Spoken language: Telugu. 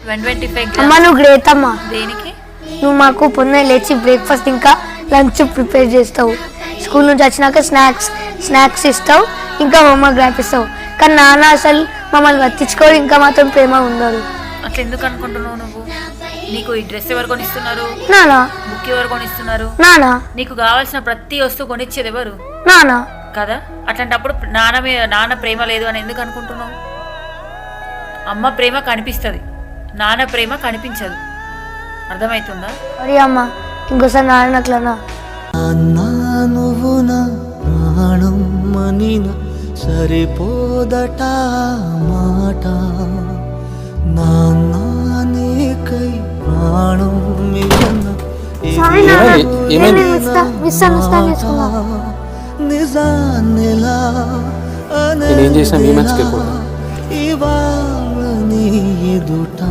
125 అమ్మ నువ్వు గ్రేట్ అమ్మా. దేనికి? నువ్వు మాకు పొద్దున్న లేచి బ్రేక్ఫాస్ట్ ఇంకా లంచ్ ప్రిపేర్ చేస్తావు, స్కూల్ నుంచి వచ్చినాక స్నాక్స్ ఇస్తావు, ఇంకా హోంవర్క్ రాపిస్తావు. కానీ నాన్న అసలు మమ్మల్ని పట్టించుకోడు, ఇంకా మాత్రం ప్రేమ ఉండదు. అట్లా ఎందుకు అనుకుంటున్నావు నువ్వు? నీకు ఈ డ్రెస్ ఎవరు కొనిస్తున్నారు? నానా. బుక్ ఎవరు కొనిస్తున్నారు? నానా. నీకు కావాల్సిన ప్రతి వస్తువు కొనిచ్చేది ఎవరు? నానా. కదా, అట్లాంటప్పుడు నాన్న ప్రేమ లేదు అని ఎందుకు అనుకుంటున్నావు? అమ్మ ప్రేమ కనిపిస్తుంది, నాన్న ప్రేమ కనిపించదు. అర్థమవుతుందా? మరి అమ్మ ఇంకోసారి నాన్న అట్లనా? నువ్వు నా ప్రాణం మనిన సరిపోదట మాట, నాన్నకై ప్రాణం నిజాన్నిలా ఇవాళ నీ ఎదుట